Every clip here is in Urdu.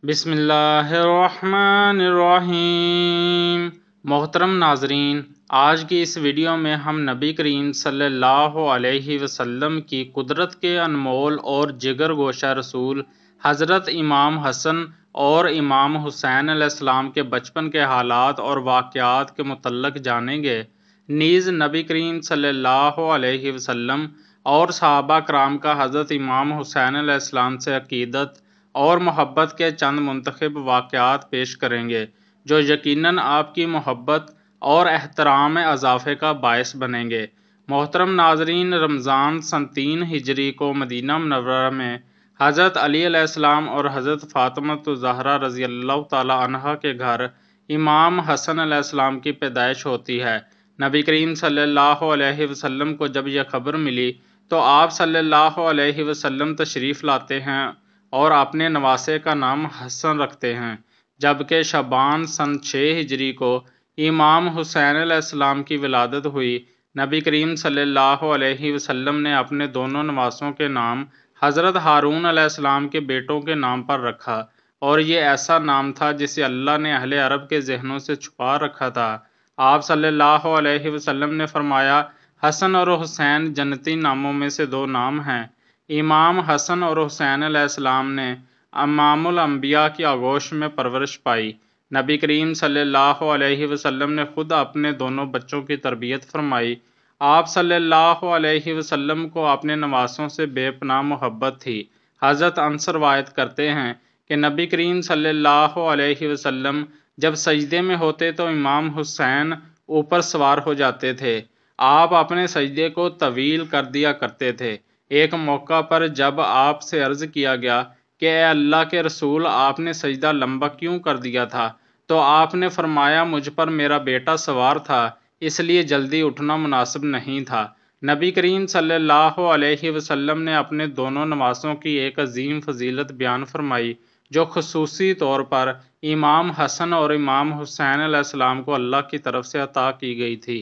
بسم اللہ الرحمن الرحیم۔ محترم ناظرین، آج کی اس ویڈیو میں ہم نبی کریم صلی اللہ علیہ وسلم کی قدرت کے انمول اور جگر گوشہ رسول حضرت امام حسن اور امام حسین علیہ السلام کے بچپن کے حالات اور واقعات کے متعلق جانیں گے۔ نیز نبی کریم صلی اللہ علیہ وسلم اور صحابہ کرام کا حضرت امام حسین علیہ السلام سے عقیدت اور محبت کے چند منتخب واقعات پیش کریں گے جو یقیناً آپ کی محبت اور احترام میں اضافے کا باعث بنیں گے۔ محترم ناظرین، رمضان سن 3 ہجری کو مدینہ منورہ میں حضرت علی علیہ السلام اور حضرت فاطمہ الزہرا رضی اللہ تعالی عنہا کے گھر امام حسن علیہ السلام کی پیدائش ہوتی ہے۔ نبی کریم صلی اللہ علیہ وسلم کو جب یہ خبر ملی تو آپ صلی اللہ علیہ وسلم تشریف لاتے ہیں اور اپنے نواسے کا نام حسن رکھتے ہیں، جبکہ شعبان سن 6 ہجری کو امام حسین علیہ السلام کی ولادت ہوئی۔ نبی کریم صلی اللہ علیہ وسلم نے اپنے دونوں نواسوں کے نام حضرت ہارون علیہ السلام کے بیٹوں کے نام پر رکھا، اور یہ ایسا نام تھا جسے اللہ نے اہل عرب کے ذہنوں سے چھپا رکھا تھا۔ آپ صلی اللہ علیہ وسلم نے فرمایا، حسن اور حسین جنتی ناموں میں سے 2 نام ہیں۔ امام حسن اور حسین علیہ السلام نے امام الانبیاء کی آغوش میں پرورش پائی۔ نبی کریم صلی اللہ علیہ وسلم نے خود اپنے دونوں بچوں کی تربیت فرمائی۔ آپ صلی اللہ علیہ وسلم کو اپنے نواسوں سے بے پناہ محبت تھی۔ حضرت انس روایت کرتے ہیں کہ نبی کریم صلی اللہ علیہ وسلم جب سجدے میں ہوتے تو امام حسین اوپر سوار ہو جاتے تھے۔ آپ اپنے سجدے کو طویل کر دیا کرتے تھے۔ ایک موقع پر جب آپ سے عرض کیا گیا کہ اے اللہ کے رسول، آپ نے سجدہ لمبا کیوں کر دیا تھا؟ تو آپ نے فرمایا، مجھ پر میرا بیٹا سوار تھا، اس لیے جلدی اٹھنا مناسب نہیں تھا۔ نبی کریم صلی اللہ علیہ وسلم نے اپنے دونوں نواسوں کی ایک عظیم فضیلت بیان فرمائی جو خصوصی طور پر امام حسن اور امام حسین علیہ السلام کو اللہ کی طرف سے عطا کی گئی تھی۔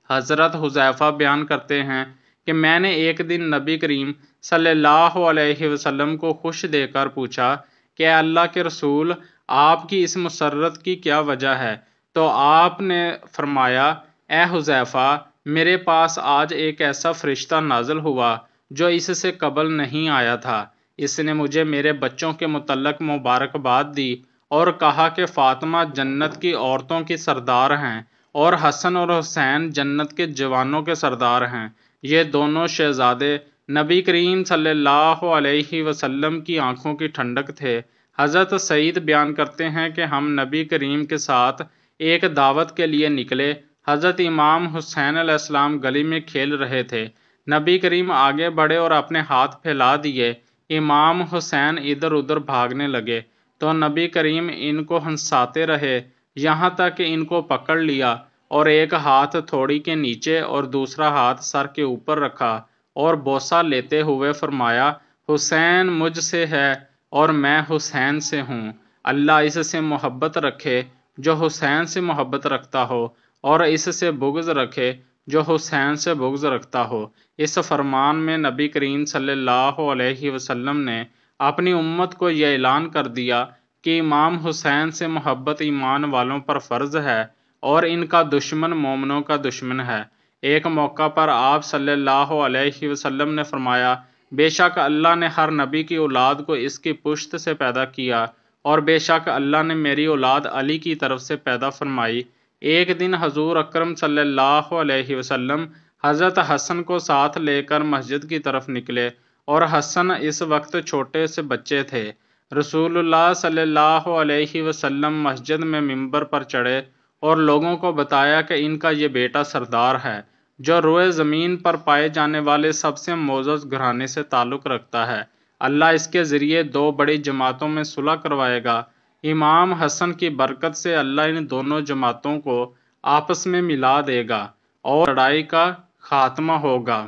حضرت حذیفہ بیان کرتے ہیں کہ میں نے ایک دن نبی کریم صلی اللہ علیہ وسلم کو خوش دے کر پوچھا کہ اے اللہ کے رسول، آپ کی اس مسرت کی کیا وجہ ہے؟ تو آپ نے فرمایا، اے حذیفہ، میرے پاس آج ایک ایسا فرشتہ نازل ہوا جو اس سے قبل نہیں آیا تھا۔ اس نے مجھے میرے بچوں کے متعلق مبارکباد دی اور کہا کہ فاطمہ جنت کی عورتوں کی سردار ہیں اور حسن اور حسین جنت کے جوانوں کے سردار ہیں۔ یہ دونوں شہزادے نبی کریم صلی اللہ علیہ وسلم کی آنکھوں کی ٹھنڈک تھے۔ حضرت سعید بیان کرتے ہیں کہ ہم نبی کریم کے ساتھ ایک دعوت کے لیے نکلے۔ حضرت امام حسین علیہ السلام گلی میں کھیل رہے تھے۔ نبی کریم آگے بڑھے اور اپنے ہاتھ پھیلا دیے۔ امام حسین ادھر ادھر بھاگنے لگے تو نبی کریم ان کو ہنساتے رہے یہاں تک کہ ان کو پکڑ لیا اور ایک ہاتھ تھوڑی کے نیچے اور دوسرا ہاتھ سر کے اوپر رکھا اور بوسہ لیتے ہوئے فرمایا، حسین مجھ سے ہے اور میں حسین سے ہوں۔ اللہ اس سے محبت رکھے جو حسین سے محبت رکھتا ہو، اور اس سے بغض رکھے جو حسین سے بغض رکھتا ہو۔ اس فرمان میں نبی کریم صلی اللہ علیہ وسلم نے اپنی امت کو یہ اعلان کر دیا کہ امام حسین سے محبت ایمان والوں پر فرض ہے اور ان کا دشمن مومنوں کا دشمن ہے۔ ایک موقع پر آپ صلی اللہ علیہ وسلم نے فرمایا، بے شک اللہ نے ہر نبی کی اولاد کو اس کی پشت سے پیدا کیا، اور بے شک اللہ نے میری اولاد علی کی طرف سے پیدا فرمائی۔ ایک دن حضور اکرم صلی اللہ علیہ وسلم حضرت حسن کو ساتھ لے کر مسجد کی طرف نکلے، اور حسن اس وقت چھوٹے سے بچے تھے۔ رسول اللہ صلی اللہ علیہ وسلم مسجد میں منبر پر چڑھے اور لوگوں کو بتایا کہ ان کا یہ بیٹا سردار ہے جو روئے زمین پر پائے جانے والے سب سے معزز گھرانے سے تعلق رکھتا ہے۔ اللہ اس کے ذریعے 2 بڑی جماعتوں میں صلح کروائے گا۔ امام حسن کی برکت سے اللہ ان دونوں جماعتوں کو آپس میں ملا دے گا اور لڑائی کا خاتمہ ہوگا۔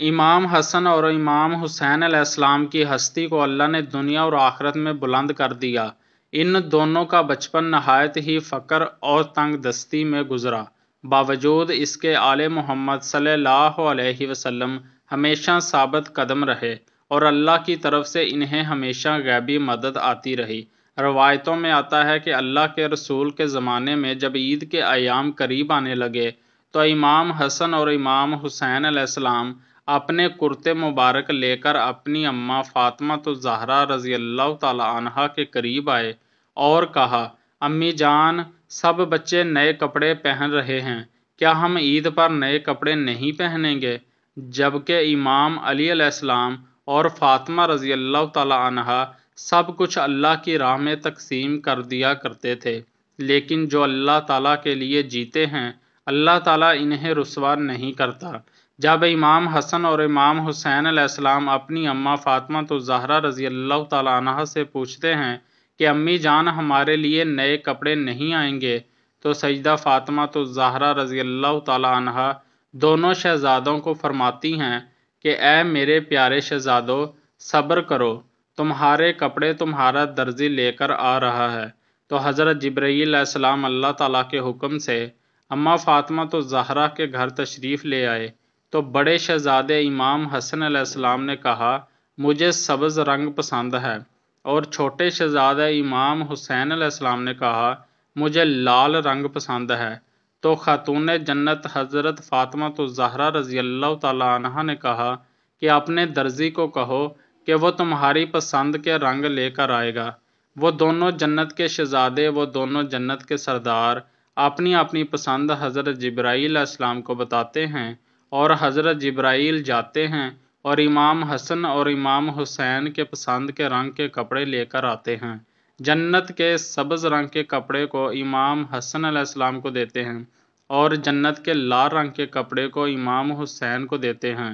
امام حسن اور امام حسین علیہ السلام کی ہستی کو اللہ نے دنیا اور آخرت میں بلند کر دیا۔ ان دونوں کا بچپن نہایت ہی فقر اور تنگ دستی میں گزرا۔ باوجود اس کے آل محمد صلی اللہ علیہ وسلم ہمیشہ ثابت قدم رہے اور اللہ کی طرف سے انہیں ہمیشہ غیبی مدد آتی رہی۔ روایتوں میں آتا ہے کہ اللہ کے رسول کے زمانے میں جب عید کے ایام قریب آنے لگے تو امام حسن اور امام حسین علیہ السلام اپنے کرتے مبارک لے کر اپنی اماں فاطمہ الزہرا رضی اللہ تعالی عنہا کے قریب آئے اور کہا، امی جان، سب بچے نئے کپڑے پہن رہے ہیں، کیا ہم عید پر نئے کپڑے نہیں پہنیں گے؟ جبکہ امام علی علیہ السلام اور فاطمہ رضی اللہ تعالی عنہا سب کچھ اللہ کی راہ میں تقسیم کر دیا کرتے تھے، لیکن جو اللہ تعالیٰ کے لیے جیتے ہیں اللہ تعالیٰ انہیں رسوا نہیں کرتا۔ جب امام حسن اور امام حسین علیہ السلام اپنی اماں فاطمہ الزہرا رضی اللہ تعالی عنہا سے پوچھتے ہیں کہ امی جان ہمارے لیے نئے کپڑے نہیں آئیں گے، تو سیدہ فاطمہ الزہرا رضی اللہ تعالی عنہا دونوں شہزادوں کو فرماتی ہیں کہ اے میرے پیارے شہزادو، صبر کرو، تمہارے کپڑے تمہارا درزی لے کر آ رہا ہے۔ تو حضرت جبرائیل علیہ السلام اللہ تعالیٰ کے حکم سے اماں فاطمہ الزہرا کے گھر تشریف لے آئے تو بڑے شہزادے امام حسن علیہ السلام نے کہا، مجھے سبز رنگ پسند ہے، اور چھوٹے شہزادہ امام حسین علیہ السلام نے کہا، مجھے لال رنگ پسند ہے۔ تو خاتون جنت حضرت فاطمہ الزہرا رضی اللہ تعالی عنہا نے کہا کہ اپنے درزی کو کہو کہ وہ تمہاری پسند کے رنگ لے کر آئے گا۔ وہ دونوں جنت کے شہزادے، وہ دونوں جنت کے سردار اپنی اپنی پسند حضرت جبرائیل علیہ السلام کو بتاتے ہیں، اور حضرت جبرائیل جاتے ہیں اور امام حسن اور امام حسین کے پسند کے رنگ کے کپڑے لے کر آتے ہیں۔ جنت کے سبز رنگ کے کپڑے کو امام حسن علیہ السلام کو دیتے ہیں اور جنت کے لال رنگ کے کپڑے کو امام حسین کو دیتے ہیں۔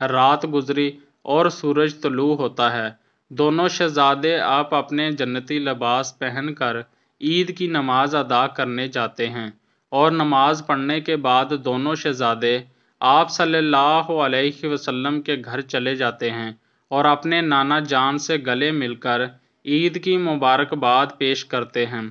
رات گزری اور سورج طلوع ہوتا ہے۔ دونوں شہزادے آپ اپنے جنتی لباس پہن کر عید کی نماز ادا کرنے جاتے ہیں، اور نماز پڑھنے کے بعد دونوں شہزادے آپ صلی اللہ علیہ وسلم کے گھر چلے جاتے ہیں اور اپنے نانا جان سے گلے مل کر عید کی مبارکباد پیش کرتے ہیں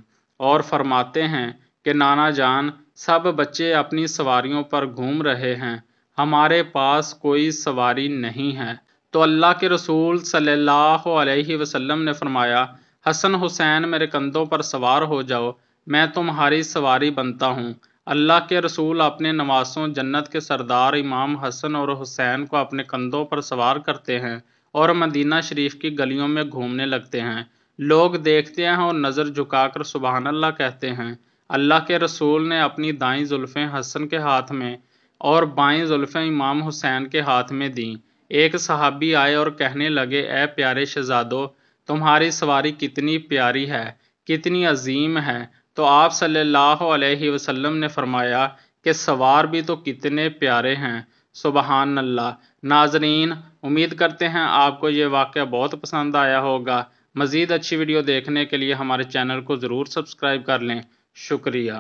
اور فرماتے ہیں کہ نانا جان، سب بچے اپنی سواریوں پر گھوم رہے ہیں، ہمارے پاس کوئی سواری نہیں ہے۔ تو اللہ کے رسول صلی اللہ علیہ وسلم نے فرمایا، حسن حسین میرے کندھوں پر سوار ہو جاؤ، میں تمہاری سواری بنتا ہوں۔ اللہ کے رسول اپنے نواسوں جنت کے سردار امام حسن اور حسین کو اپنے کندھوں پر سوار کرتے ہیں اور مدینہ شریف کی گلیوں میں گھومنے لگتے ہیں۔ لوگ دیکھتے ہیں اور نظر جھکا کر سبحان اللہ کہتے ہیں۔ اللہ کے رسول نے اپنی دائیں زلفیں حسن کے ہاتھ میں اور بائیں زلفیں امام حسین کے ہاتھ میں دیں۔ ایک صحابی آئے اور کہنے لگے، اے پیارے شہزادو، تمہاری سواری کتنی پیاری ہے، کتنی عظیم ہے۔ تو آپ صلی اللہ علیہ وسلم نے فرمایا کہ سوار بھی تو کتنے پیارے ہیں، سبحان اللہ۔ ناظرین، امید کرتے ہیں آپ کو یہ واقعہ بہت پسند آیا ہوگا۔ مزید اچھی ویڈیو دیکھنے کے لیے ہمارے چینل کو ضرور سبسکرائب کر لیں۔ شکریہ۔